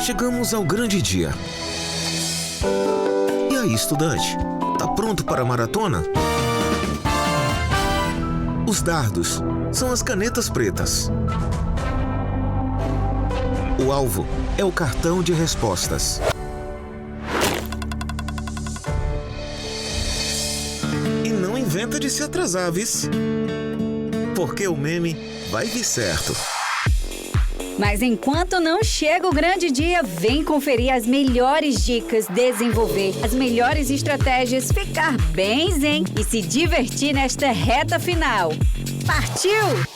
Chegamos ao grande dia. E aí, estudante? Tá pronto para a maratona? Os dardos são as canetas pretas. O alvo é o cartão de respostas. E não inventa de se atrasar, vice? Porque o meme vai vir certo. Mas enquanto não chega o grande dia, vem conferir as melhores dicas, desenvolver as melhores estratégias, ficar bem zen e se divertir nesta reta final. Partiu!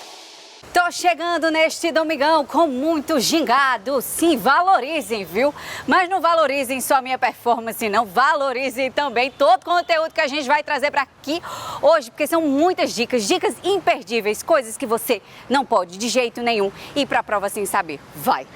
Tô chegando neste domingão com muito gingado. Sim, valorizem, viu? Mas não valorizem só a minha performance, não. Valorizem também todo o conteúdo que a gente vai trazer para aqui hoje, porque são muitas dicas, dicas imperdíveis, coisas que você não pode de jeito nenhum ir para a prova sem saber. Vai!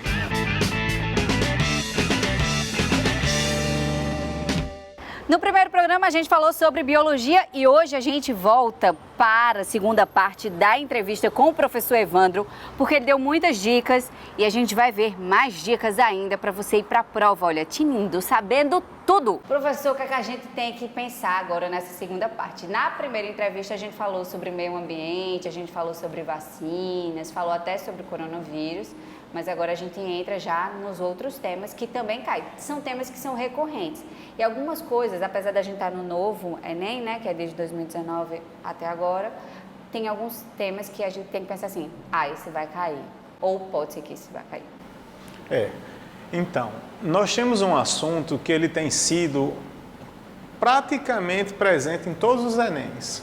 No primeiro programa a gente falou sobre biologia e hoje a gente volta para a segunda parte da entrevista com o professor Evandro, porque ele deu muitas dicas e a gente vai ver mais dicas ainda para você ir para a prova, olha, tinindo, sabendo tudo. Professor, o que é que a gente tem que pensar agora nessa segunda parte? Na primeira entrevista a gente falou sobre meio ambiente, a gente falou sobre vacinas, falou até sobre coronavírus. Mas agora a gente entra já nos outros temas que também caem. São temas que são recorrentes. E algumas coisas, apesar da gente estar no novo Enem, né, que é desde 2019 até agora, tem alguns temas que a gente tem que pensar assim, esse vai cair. Ou pode ser que esse vai cair. Então, nós temos um assunto que ele tem sido praticamente presente em todos os Enems,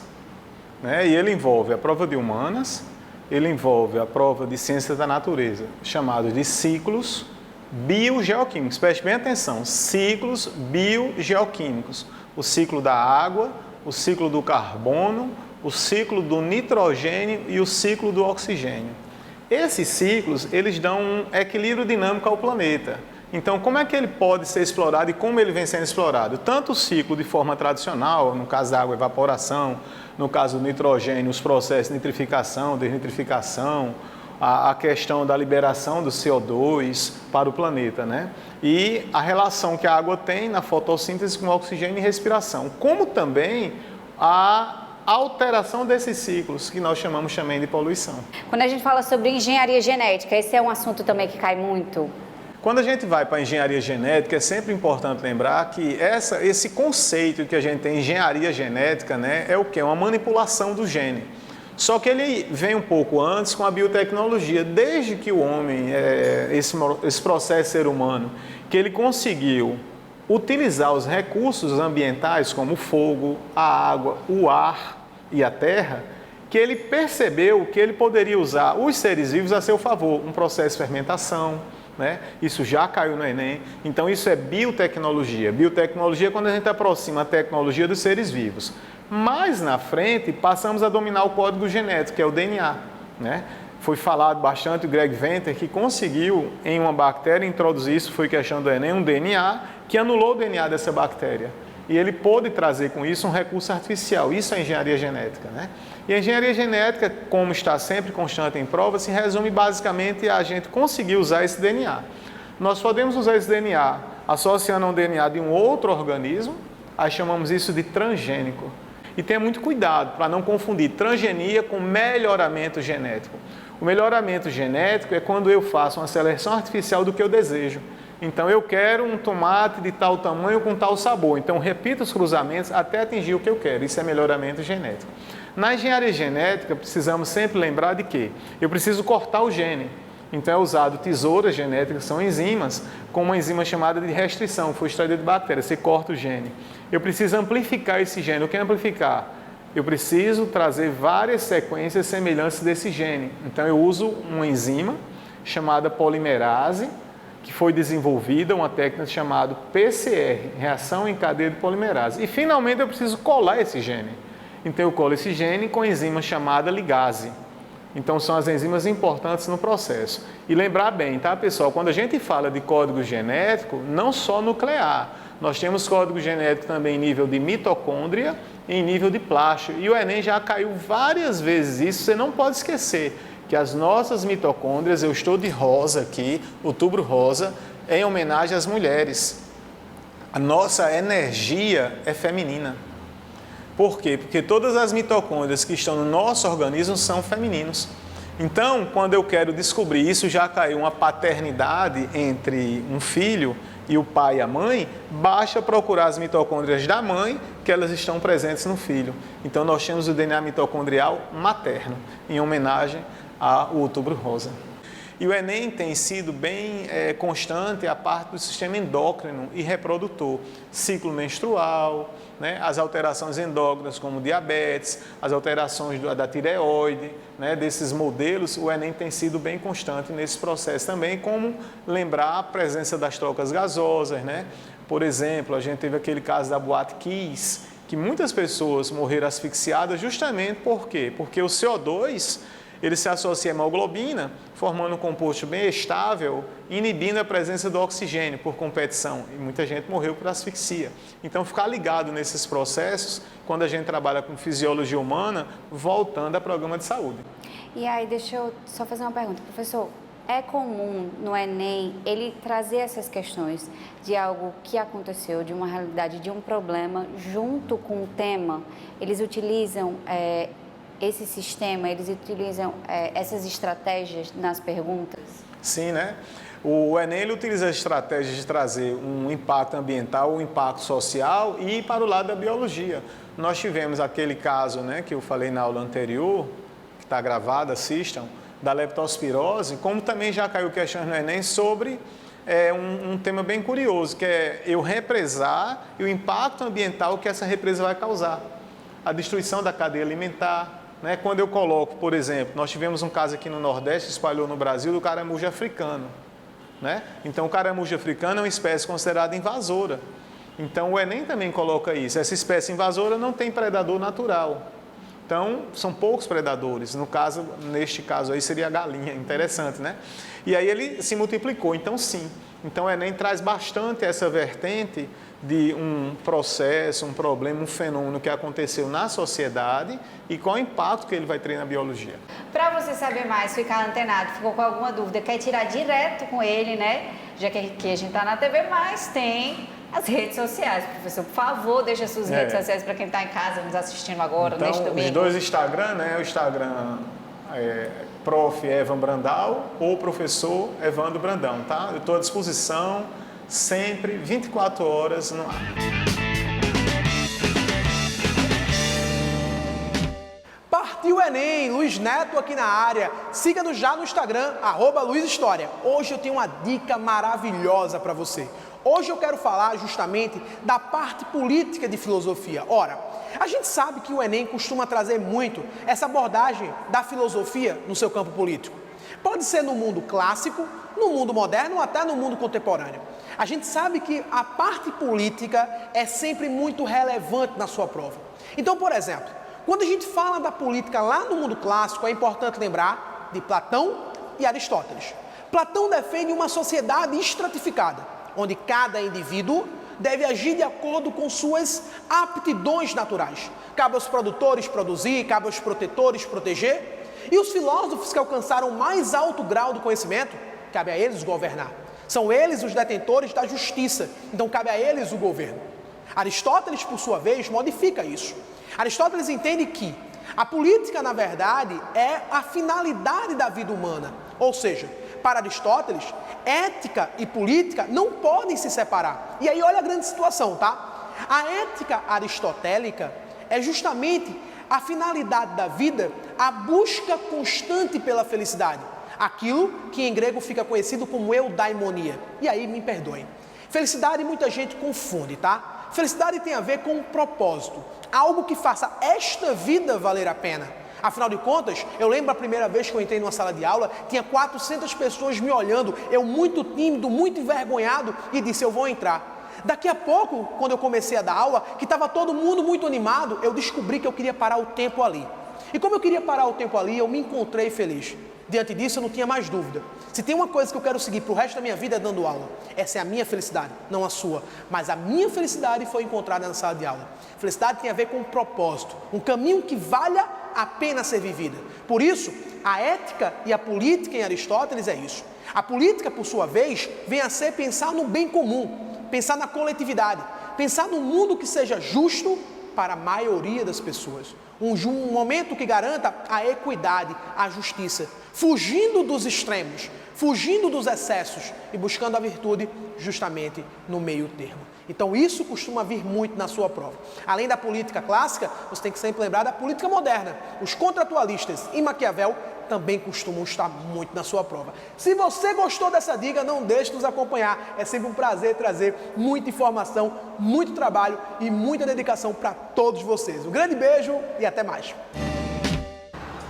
né? E ele envolve a prova de humanas, ele envolve a prova de ciências da natureza, chamados de ciclos biogeoquímicos. Preste bem atenção, ciclos biogeoquímicos. O ciclo da água, o ciclo do carbono, o ciclo do nitrogênio e o ciclo do oxigênio. Esses ciclos, eles dão um equilíbrio dinâmico ao planeta. Então, como é que ele pode ser explorado e como ele vem sendo explorado? Tanto o ciclo de forma tradicional, no caso da água, evaporação, no caso do nitrogênio, os processos de nitrificação, desnitrificação, a questão da liberação do CO2 para o planeta, né? E a relação que a água tem na fotossíntese com o oxigênio e respiração, como também a alteração desses ciclos, que nós chamamos também de poluição. Quando a gente fala sobre engenharia genética, esse é um assunto também que cai muito? Quando a gente vai para a engenharia genética, é sempre importante lembrar que esse conceito que a gente tem, engenharia genética, né, é o quê? Uma manipulação do gene. Só que ele vem um pouco antes com a biotecnologia. Desde que o homem, esse processo ser humano, que ele conseguiu utilizar os recursos ambientais, como o fogo, a água, o ar e a terra, que ele percebeu que ele poderia usar os seres vivos a seu favor. Um processo de fermentação, né? Isso já caiu no Enem, então isso é biotecnologia. Biotecnologia é quando a gente aproxima a tecnologia dos seres vivos. Mais na frente, passamos a dominar o código genético, que é o DNA, né? Foi falado bastante o Greg Venter, que conseguiu em uma bactéria introduzir, isso foi questão do Enem, um DNA que anulou o DNA dessa bactéria. E ele pôde trazer com isso um recurso artificial, isso é engenharia genética, né? E a engenharia genética, como está sempre constante em prova, se resume basicamente a gente conseguir usar esse DNA. Nós podemos usar esse DNA associando a um DNA de um outro organismo, aí chamamos isso de transgênico. E tenha muito cuidado para não confundir transgenia com melhoramento genético. O melhoramento genético é quando eu faço uma seleção artificial do que eu desejo. Então, eu quero um tomate de tal tamanho com tal sabor. Então, repito os cruzamentos até atingir o que eu quero. Isso é melhoramento genético. Na engenharia genética, precisamos sempre lembrar de que eu preciso cortar o gene. Então, é usado tesouras genéticas, que são enzimas, com uma enzima chamada de restrição, que foi extraída de bactéria. Você corta o gene. Eu preciso amplificar esse gene. O que é amplificar? Eu preciso trazer várias sequências semelhantes desse gene. Então, eu uso uma enzima chamada polimerase, que foi desenvolvida, uma técnica chamada PCR, reação em cadeia de polimerase. E, finalmente, eu preciso colar esse gene. Então, eu colo esse gene com a enzima chamada ligase. Então, são as enzimas importantes no processo. E lembrar bem, tá, pessoal? Quando a gente fala de código genético, não só nuclear. Nós temos código genético também em nível de mitocôndria em nível de plástico. E o Enem já caiu várias vezes isso, você não pode esquecer que as nossas mitocôndrias, eu estou de rosa aqui, outubro rosa, em homenagem às mulheres. A nossa energia é feminina. Por quê? Porque todas as mitocôndrias que estão no nosso organismo são femininos. Então, quando eu quero descobrir isso, já caiu uma paternidade entre um filho e o pai e a mãe, basta procurar as mitocôndrias da mãe, que elas estão presentes no filho. Então, nós temos o DNA mitocondrial materno, em homenagem ao outubro rosa. E o Enem tem sido bem constante a parte do sistema endócrino e reprodutor, ciclo menstrual, né, as alterações endócrinas como diabetes, as alterações da tireoide, né, desses modelos, o Enem tem sido bem constante nesse processo também, como lembrar a presença das trocas gasosas, né? Por exemplo, a gente teve aquele caso da Boate Kiss, que muitas pessoas morreram asfixiadas justamente por quê? Porque o CO2 ele se associa à hemoglobina, formando um composto bem estável, inibindo a presença do oxigênio por competição. E muita gente morreu por asfixia. Então, ficar ligado nesses processos, quando a gente trabalha com fisiologia humana, voltando a programa de saúde. E aí, deixa eu só fazer uma pergunta. Professor, é comum no Enem ele trazer essas questões de algo que aconteceu, de uma realidade, de um problema, junto com o tema? Eles utilizam esse sistema, eles utilizam essas estratégias nas perguntas? Sim, né? O Enem ele utiliza as estratégias de trazer um impacto ambiental, um impacto social e ir para o lado da biologia. Nós tivemos aquele caso, né, que eu falei na aula anterior, que está gravado, assistam, da leptospirose, como também já caiu questões no Enem sobre um tema bem curioso, que é eu represar e o impacto ambiental que essa represa vai causar. A destruição da cadeia alimentar, né? Quando eu coloco, por exemplo, nós tivemos um caso aqui no Nordeste, espalhou no Brasil, do caramujo africano. Né? Então, o caramujo africano é uma espécie considerada invasora. Então, o Enem também coloca isso. Essa espécie invasora não tem predador natural. Então, são poucos predadores. Neste caso aí, seria a galinha. Interessante, né? E aí ele se multiplicou. Então, sim. Então, o Enem traz bastante essa vertente de um processo, um problema, um fenômeno que aconteceu na sociedade e qual o impacto que ele vai ter na biologia. Para você saber mais, ficar antenado, ficou com alguma dúvida, quer tirar direto com ele, né? Já que aqui a gente está na TV, mas tem as redes sociais. Professor, por favor, deixa as suas redes sociais para quem está em casa nos assistindo agora, então, neste domingo. Os dois Instagram, né? O Instagram Prof. Evan Brandal ou Professor Evandro Brandão, tá? Eu estou à disposição sempre, 24 horas no ar. Partiu Enem, Luiz Neto aqui na área. Siga-nos já no Instagram, @LuizHistória. Hoje eu tenho uma dica maravilhosa para você. Hoje eu quero falar justamente da parte política de filosofia. Ora, a gente sabe que o Enem costuma trazer muito essa abordagem da filosofia no seu campo político. Pode ser no mundo clássico, no mundo moderno ou até no mundo contemporâneo. A gente sabe que a parte política é sempre muito relevante na sua prova. Então, por exemplo, quando a gente fala da política lá no mundo clássico, é importante lembrar de Platão e Aristóteles. Platão defende uma sociedade estratificada, onde cada indivíduo deve agir de acordo com suas aptidões naturais. Cabe aos produtores produzir, cabe aos protetores proteger. E os filósofos que alcançaram o mais alto grau do conhecimento, cabe a eles governar. São eles os detentores da justiça, então cabe a eles o governo. Aristóteles, por sua vez, modifica isso. Aristóteles entende que a política, na verdade, é a finalidade da vida humana. Ou seja, para Aristóteles, ética e política não podem se separar. E aí olha a grande situação, tá? A ética aristotélica é justamente a finalidade da vida, a busca constante pela felicidade. Aquilo que em grego fica conhecido como eudaimonia. E aí me perdoem. Felicidade muita gente confunde, tá? Felicidade tem a ver com um propósito, algo que faça esta vida valer a pena. Afinal de contas, eu lembro a primeira vez que eu entrei numa sala de aula, tinha 400 pessoas me olhando, eu muito tímido, muito envergonhado, e disse, eu vou entrar. Daqui a pouco, quando eu comecei a dar aula, que estava todo mundo muito animado, eu descobri que eu queria parar o tempo ali. E como eu queria parar o tempo ali, eu me encontrei feliz. Diante disso, eu não tinha mais dúvida. Se tem uma coisa que eu quero seguir para o resto da minha vida é dando aula. Essa é a minha felicidade, não a sua. Mas a minha felicidade foi encontrada na sala de aula. Felicidade tem a ver com um propósito, um caminho que valha a pena ser vivida. Por isso, a ética e a política em Aristóteles é isso. A política, por sua vez, vem a ser pensar no bem comum, pensar na coletividade, pensar num mundo que seja justo para a maioria das pessoas. Um momento que garanta a equidade, a justiça, fugindo dos extremos, fugindo dos excessos e buscando a virtude justamente no meio termo. Então isso costuma vir muito na sua prova. Além da política clássica, você tem que sempre lembrar da política moderna. Os contratualistas e Maquiavel também costumam estar muito na sua prova. Se você gostou dessa dica, não deixe de nos acompanhar. É sempre um prazer trazer muita informação, muito trabalho e muita dedicação para todos vocês. Um grande beijo e até mais.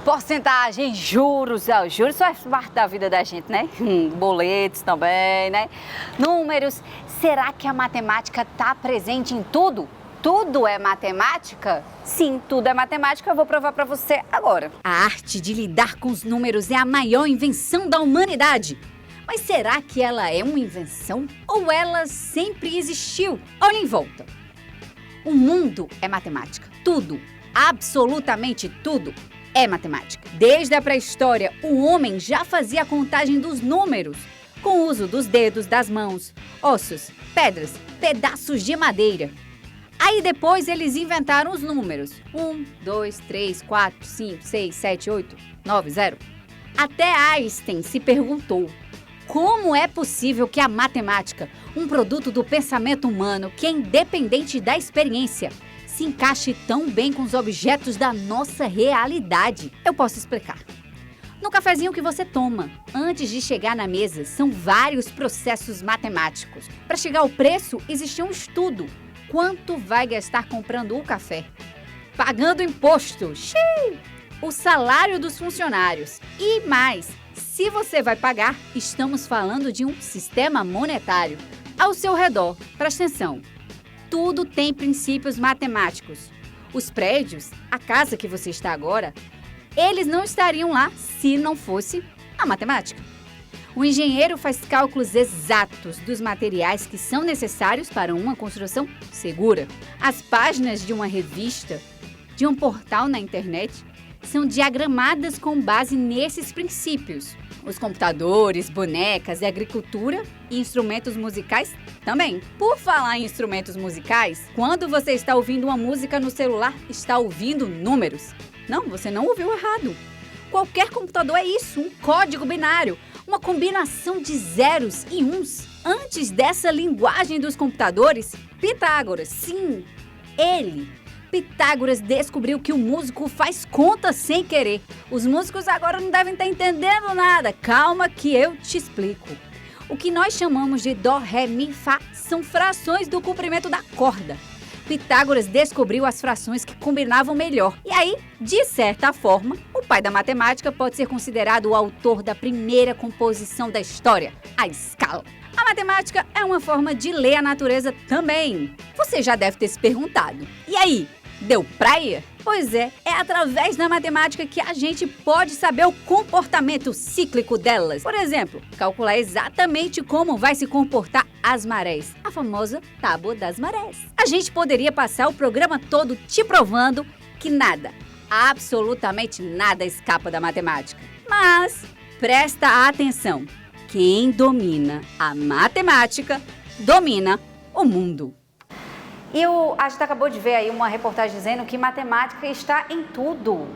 Porcentagem, juros, os juros faz parte da vida da gente, né? Boletos também, né? Números, será que a matemática está presente em tudo? Tudo é matemática? Sim, tudo é matemática, eu vou provar para você agora. A arte de lidar com os números é a maior invenção da humanidade. Mas será que ela é uma invenção ou ela sempre existiu? Olha em volta. O mundo é matemática. Tudo, absolutamente tudo, é matemática. Desde a pré-história, o homem já fazia a contagem dos números, com o uso dos dedos, das mãos, ossos, pedras, pedaços de madeira. Aí depois eles inventaram os números. 1, 2, 3, 4, 5, 6, 7, 8, 9, 0. Até Einstein se perguntou: como é possível que a matemática, um produto do pensamento humano que é independente da experiência, se encaixe tão bem com os objetos da nossa realidade? Eu posso explicar. No cafezinho que você toma, antes de chegar na mesa, são vários processos matemáticos. Para chegar ao preço, existe um estudo. Quanto vai gastar comprando o café? Pagando imposto, xiii, o salário dos funcionários e mais. Se você vai pagar, estamos falando de um sistema monetário. Ao seu redor, preste atenção, tudo tem princípios matemáticos. Os prédios, a casa que você está agora, eles não estariam lá se não fosse a matemática. O engenheiro faz cálculos exatos dos materiais que são necessários para uma construção segura. As páginas de uma revista, de um portal na internet, são diagramadas com base nesses princípios. Os computadores, bonecas, a agricultura e instrumentos musicais também. Por falar em instrumentos musicais, quando você está ouvindo uma música no celular, está ouvindo números. Não, você não ouviu errado. Qualquer computador é isso, um código binário, uma combinação de zeros e uns. Antes dessa linguagem dos computadores, Pitágoras, sim, Pitágoras descobriu que o músico faz conta sem querer. Os músicos agora não devem estar entendendo nada. Calma que eu te explico. O que nós chamamos de Dó, Ré, Mi, Fá são frações do comprimento da corda. Pitágoras descobriu as frações que combinavam melhor. E aí, de certa forma, o pai da matemática pode ser considerado o autor da primeira composição da história, a escala. A matemática é uma forma de ler a natureza também. Você já deve ter se perguntado: e aí, deu praia? Pois é através da matemática que a gente pode saber o comportamento cíclico delas. Por exemplo, calcular exatamente como vai se comportar as marés, a famosa tábua das marés. A gente poderia passar o programa todo te provando que nada, absolutamente nada escapa da matemática. Mas presta atenção, quem domina a matemática domina o mundo. E a gente acabou de ver aí uma reportagem dizendo que matemática está em tudo.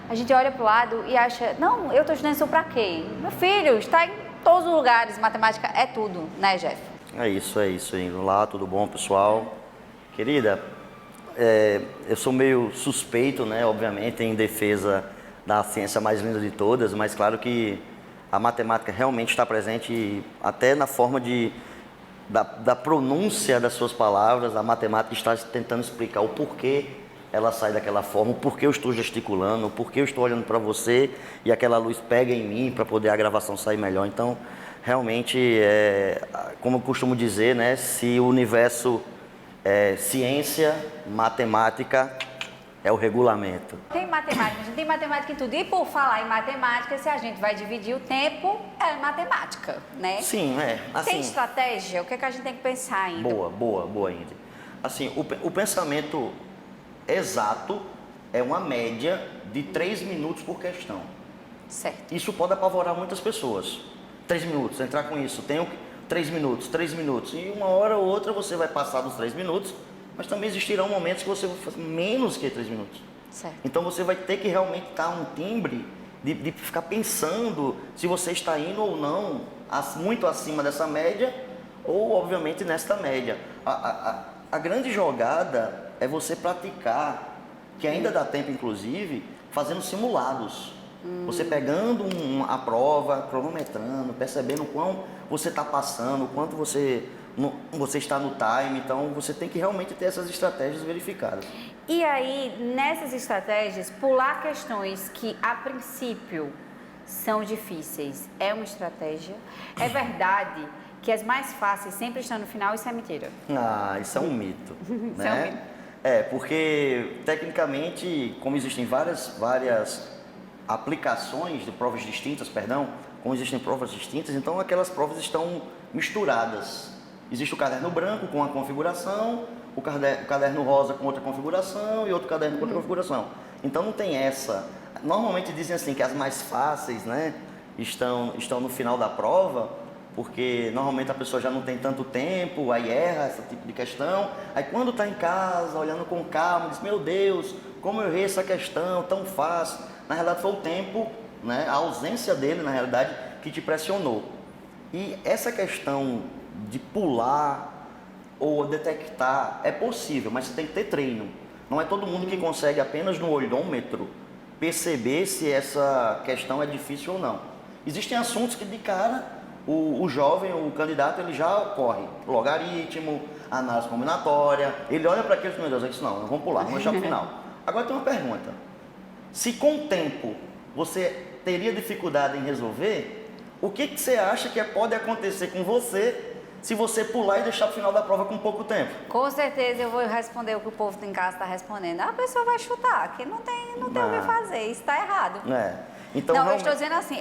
A gente olha para o lado e acha, não, eu estou estudando isso para quê? Meu filho, está em todos os lugares, matemática é tudo, né, Jeff? É isso, Ingrid. Olá, tudo bom, pessoal? Querida, eu sou meio suspeito, né, obviamente, em defesa da ciência mais linda de todas, mas claro que a matemática realmente está presente até na forma da pronúncia das suas palavras. A matemática está tentando explicar o porquê ela sai daquela forma, o porquê eu estou gesticulando, o porquê eu estou olhando para você e aquela luz pega em mim para poder a gravação sair melhor. Então, realmente, como eu costumo dizer, né, se o universo é ciência, matemática É o regulamento. Tem matemática, a gente tem matemática em tudo. E por falar em matemática, se a gente vai dividir o tempo, é matemática, né? Sim, assim, Tem estratégia? O que é que a gente tem que pensar ainda? Boa, Ingrid. Assim, o pensamento exato é uma média de 3 minutos por questão. Certo. Isso pode apavorar muitas pessoas. 3 minutos, entrar com isso, tenho 3 minutos. E uma hora ou outra você vai passar dos 3 minutos, mas também existirão momentos que você vai fazer menos que 3 minutos. Certo. Então você vai ter que realmente dar um timbre de ficar pensando se você está indo ou não muito acima dessa média ou, obviamente, nesta média. A grande jogada é você praticar, que ainda dá tempo, inclusive, fazendo simulados. Você pegando a prova, cronometrando, percebendo o quão você está passando, o quanto você está no time. Então, você tem que realmente ter essas estratégias verificadas. E aí, nessas estratégias, pular questões que, a princípio, são difíceis, é uma estratégia? É verdade que as mais fáceis sempre estão no final? Isso é mentira? Isso é um mito. Isso né? é um mito. Porque, tecnicamente, como existem várias aplicações de provas distintas, como existem provas distintas, então aquelas provas estão misturadas. Existe o caderno branco com uma configuração, o caderno rosa com outra configuração e outro caderno com outra configuração. Então não tem essa. Normalmente dizem assim que as mais fáceis, né, estão no final da prova, porque normalmente a pessoa já não tem tanto tempo, aí erra esse tipo de questão. Aí quando está em casa, olhando com calma, diz, meu Deus, como eu errei essa questão tão fácil. Na realidade foi o tempo, né, a ausência dele, na realidade, que te pressionou. E essa questão de pular ou detectar é possível, mas você tem que ter treino. Não é todo mundo que consegue apenas no olhômetro perceber se essa questão é difícil ou não. Existem assuntos que de cara o jovem, o candidato, ele já corre. Logaritmo, análise combinatória, ele olha para aqueles, meu Deus, eu disse, não, vamos pular, vamos deixar para o final. Agora tem uma pergunta. Se com o tempo você teria dificuldade em resolver, o que você acha que pode acontecer com você se você pular e deixar para o final da prova com pouco tempo? Com certeza eu vou responder o que o povo em casa está respondendo. A pessoa vai chutar, que não tem o que fazer, isso está errado. Então, não, eu estou dizendo assim,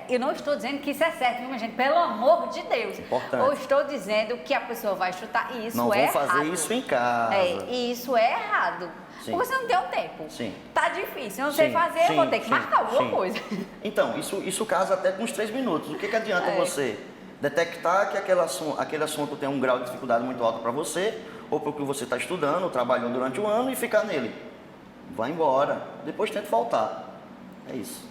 eu não estou dizendo que isso é certo, minha gente, pelo amor de Deus. Importante. Eu estou dizendo que a pessoa vai chutar e isso não é errado. Não vão fazer isso em casa. E isso é errado. Sim. Porque você não tem o tempo. Sim. Tá difícil, eu não sei fazer, eu vou ter que marcar alguma coisa. Então, isso casa até com os 3 minutos. O que adianta você detectar que aquele assunto tem um grau de dificuldade muito alto para você, ou porque você está estudando, trabalhou durante o ano e ficar nele? Vai embora, depois tenta voltar. É isso.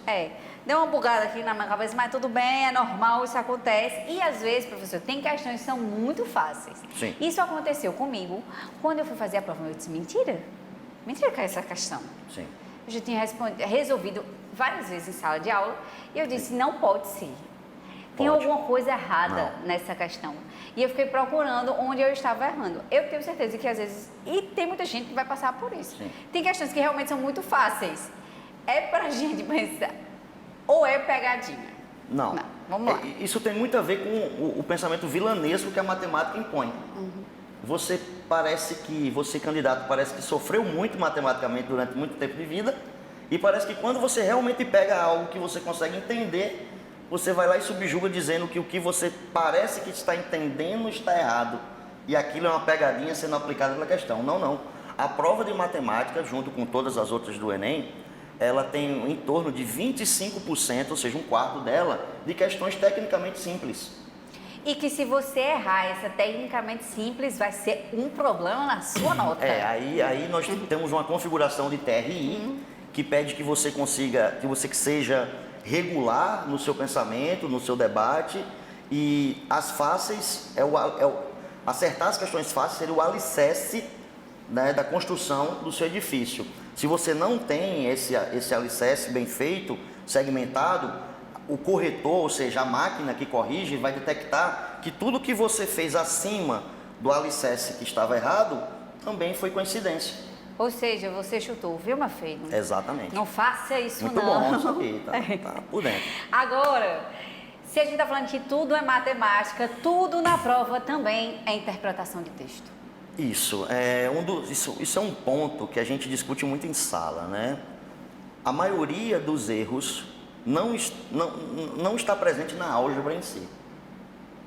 Deu uma bugada aqui na minha cabeça, mas tudo bem, é normal, isso acontece. E às vezes, professor, tem questões que são muito fáceis. Sim. Isso aconteceu comigo quando eu fui fazer a prova. Eu disse, mentira que é essa questão. Sim. Eu já tinha resolvido várias vezes em sala de aula e eu disse, não pode ser. Tem alguma coisa errada nessa questão. E eu fiquei procurando onde eu estava errando. Eu tenho certeza que às vezes, e tem muita gente que vai passar por isso. Sim. Tem questões que realmente são muito fáceis. É pra gente pensar, ou é pegadinha? Não. Vamos lá. Isso tem muito a ver com o pensamento vilanesco que a matemática impõe. Você candidato, parece que sofreu muito matematicamente durante muito tempo de vida, e parece que quando você realmente pega algo que você consegue entender, você vai lá e subjuga dizendo que o que você parece que está entendendo está errado. E aquilo é uma pegadinha sendo aplicada pela questão. Não. A prova de matemática, junto com todas as outras do Enem, ela tem em torno de 25%, ou seja, um quarto dela, de questões tecnicamente simples. E que se você errar essa tecnicamente simples, vai ser um problema na sua nota. Aí nós temos uma configuração de TRI que pede que você seja regular no seu pensamento, no seu debate, e as fáceis, acertar as questões fáceis seria o alicerce, né, da construção do seu edifício. Se você não tem esse alicerce bem feito, segmentado, o corretor, ou seja, a máquina que corrige, vai detectar que tudo que você fez acima do alicerce que estava errado, também foi coincidência. Ou seja, você chutou, viu, meu filho? Exatamente. Não faça isso, muito não. Muito bom isso aqui, tá por dentro. Agora, se a gente está falando que tudo é matemática, tudo na prova também é interpretação de texto. Isso é um ponto que a gente discute muito em sala, né? A maioria dos erros não está presente na álgebra em si.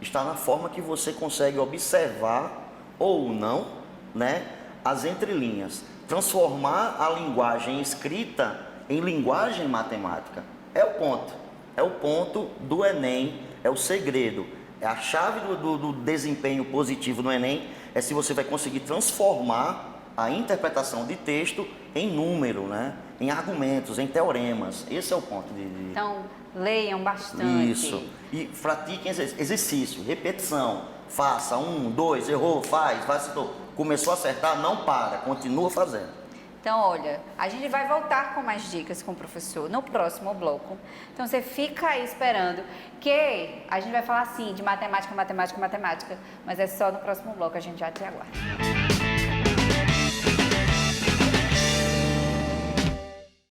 Está na forma que você consegue observar ou não, né, as entrelinhas. Transformar a linguagem escrita em linguagem matemática. É o ponto do Enem, é o segredo. É a chave do desempenho positivo no Enem, é se você vai conseguir transformar a interpretação de texto em número, né? Em argumentos, em teoremas. Esse é o ponto Então, leiam bastante. Isso. E pratiquem exercício, repetição. Faça 1, 2, errou, faz, começou a acertar, não para, continua fazendo. Então, olha, a gente vai voltar com mais dicas com o professor no próximo bloco. Então, você fica aí esperando que a gente vai falar, assim, de matemática, mas é só no próximo bloco, a gente já te aguarda.